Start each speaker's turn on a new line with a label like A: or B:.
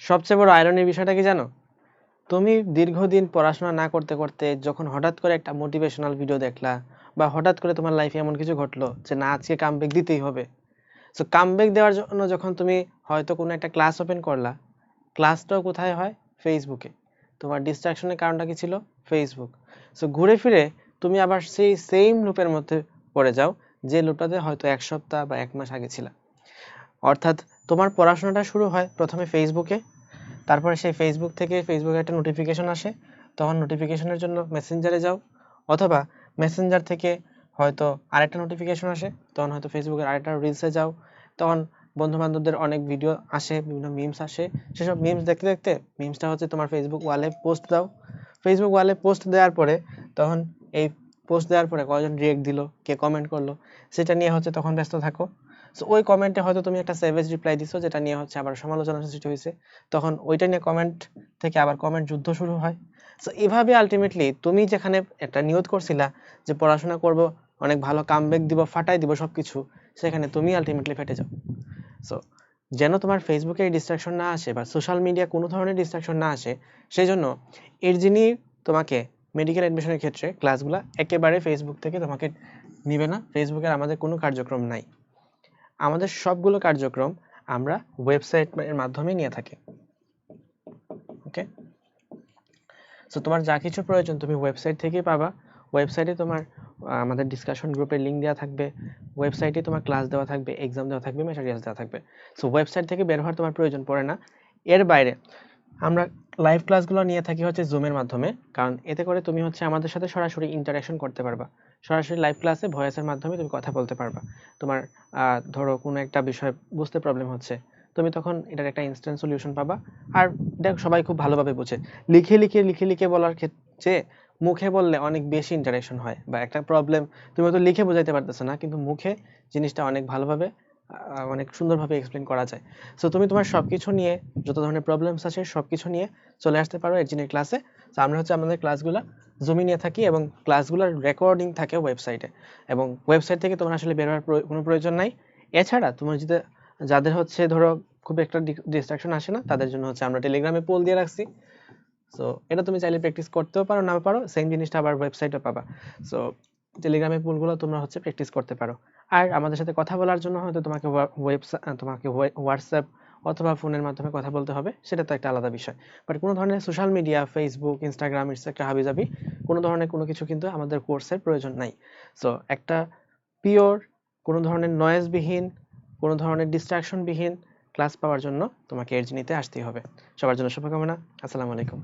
A: সবচেয়ে বড় আয়রনির বিষয়টা কি জানো? তুমি দীর্ঘদিন পড়াশোনা না করতে করতে যখন হঠাৎ করে একটা মোটিভেশনাল ভিডিও দেখলা, বা হঠাৎ করে তোমার লাইফে এমন কিছু ঘটলো যে না, আজকে কামব্যাক দিতেই হবে। সো কামব্যাক দেওয়ার জন্য যখন তুমি হয়তো কোনো একটা ক্লাস ওপেন করলা, ক্লাসটাও কোথায় হয়? ফেসবুকে। তোমার ডিস্ট্রাকশনের কারণটা কি ছিল? ফেসবুক। সো ঘুরে ফিরে তুমি আবার সেই সেম লুপের মধ্যে পড়ে যাও, যে লুপটাতে হয়তো 1 সপ্তাহ বা 1 মাস আগে ছিল। অর্থাৎ তোমার পড়াশোনাটা শুরু হয় প্রথমে ফেসবুকে, তারপরে সেই ফেসবুক থেকে ফেসবুকে একটা নোটিফিকেশন আসে, তখন নোটিফিকেশনের জন্য মেসেঞ্জারে যাও, অথবা মেসেঞ্জার থেকে হয়তো আরেকটা নোটিফিকেশন আসে, তখন হয়তো ফেসবুকের আরেকটা রিলসে যাও, তখন বন্ধু বান্ধবদের অনেক ভিডিও আসে, বিভিন্ন মিমস আসে, সেসব মিমস দেখতে দেখতে মিমসটা হচ্ছে তোমার ফেসবুক ওয়ালে পোস্ট দাও। ফেসবুক ওয়ালে পোস্ট দেওয়ার পরে তখন এই পোস্ট দেওয়ার পরে কয়জন রিয়েক্ট দিল, কে কমেন্ট করলো, সেটা নিয়ে হচ্ছে তখন ব্যস্ত থাকো। সো ওই কমেন্টে হয়তো তুমি একটা সেভেজ রিপ্লাই দিছো, যেটা নিয়ে হচ্ছে আবার সমালোচনা সৃষ্টি হয়েছে, তখন ওইটা নিয়ে কমেন্ট থেকে আবার কমেন্ট যুদ্ধ শুরু হয়। সো এভাবে আলটিমেটলি তুমি যেখানে একটা নিয়ত করছিলা যে পড়াশোনা করব, অনেক ভালো কামব্যাক দিব, ফাটাই দিব সবকিছু, সেখানে তুমি আলটিমেটলি ফেটে যাও। সো যেন তোমার ফেসবুকে ডিস্ট্রাকশন না আসে, বা সোশ্যাল মিডিয়া কোনো ধরনের ডিস্ট্রাকশন না আসে, সেই জন্য এর যিনি তোমাকে মেডিকেল অ্যাডমিশনের ক্ষেত্রে ক্লাসগুলো একেবারে ফেসবুক থেকে তোমাকে নিবে না। ফেসবুকের আমাদের কোনো কার্যক্রম নাই, আমাদের সবগুলো কার্যক্রম আমরা ওয়েবসাইটের মাধ্যমে নিয়ে থাকি। ওকে, সো তোমার যা কিছু প্রয়োজন তুমি ওয়েবসাইট থেকেই পাবা। ওয়েবসাইটে তোমার আমাদের ডিসকাশন গ্রুপের লিঙ্ক দেওয়া থাকবে, ওয়েবসাইটে তোমার ক্লাস দেওয়া থাকবে, এক্সাম দেওয়া থাকবে, ম্যাটেরিয়ালস দেওয়া থাকবে। সো ওয়েবসাইট থেকে বের হওয়ার তোমার প্রয়োজন পড়ে না। এর বাইরে আমরা লাইভ ক্লাসগুলো নিয়ে থাকি হচ্ছে জুমের মাধ্যমে, কারণ এতে করে তুমি হচ্ছে আমাদের সাথে সরাসরি ইন্টারাকশন করতে পারবা। সরাসরি লাইভ ক্লাসে ভয়েসের মাধ্যমে তুমি কথা বলতে পারবা। তোমার ধরো কোনো একটা বিষয় বুঝতে প্রবলেম হচ্ছে, তুমি তখন এটার একটা ইনস্ট্যান্ট সলিউশন পাবা। আর এটা সবাই খুব ভালোভাবে বোঝে। লিখে বলার ক্ষেত্রে মুখে বললে অনেক বেশি ইন্টারাকশন হয়, বা একটা প্রবলেম তুমি হয়তো লিখে বোঝাইতে পারতেছো না, কিন্তু মুখে জিনিসটা অনেক ভালোভাবে অনেক সুন্দরভাবে এক্সপ্লেন করা যায়। সো তুমি তোমার সবকিছু নিয়ে, যত ধরনের প্রবলেমস আছে সবকিছু নিয়ে চলে আসতে পারো এডজিনের ক্লাসে। সো আমরা হচ্ছে আমাদের ক্লাসগুলো জুমে নিয়ে থাকি, এবং ক্লাসগুলোর রেকর্ডিং থাকে ওয়েবসাইটে, এবং ওয়েবসাইট থেকে তোমার আসলে বের হওয়ার কোনো প্রয়োজন নাই। এছাড়া তোমার যদি, যাদের হচ্ছে ধরো খুব একটা ডিস্ট্রাকশন আসে না, তাদের জন্য হচ্ছে আমরা টেলিগ্রামে পোল দিয়ে রাখছি। সো এটা তুমি চাইলে প্র্যাকটিস করতেও পারো, না পারো, সেম জিনিসটা আবার ওয়েবসাইটে পাবা। সো টেলিগ্রামের পুলগুলো তোমরা হচ্ছে প্র্যাকটিস করতে পারো। আর আমাদের সাথে কথা বলার জন্য হয়তো তোমাকে হোয়াটসঅ্যাপ অথবা ফোনের মাধ্যমে কথা বলতে হবে, সেটা তো একটা আলাদা বিষয়। বাট কোনো ধরনের social media, Facebook, Instagram, etcetera হাবিজাবি কোনো ধরনের কোনো কিছু কিন্তু আমাদের কোর্সের প্রয়োজন নাই। সো একটা পিওর, কোনো ধরনের নয়েজবিহীন, কোনো ধরনের ডিস্ট্রাকশনবিহীন ক্লাস পাওয়ার জন্য তোমাকে এডজি নিতে আসতেই হবে। সবার জন্য শুভকামনা। আসসালামু আলাইকুম।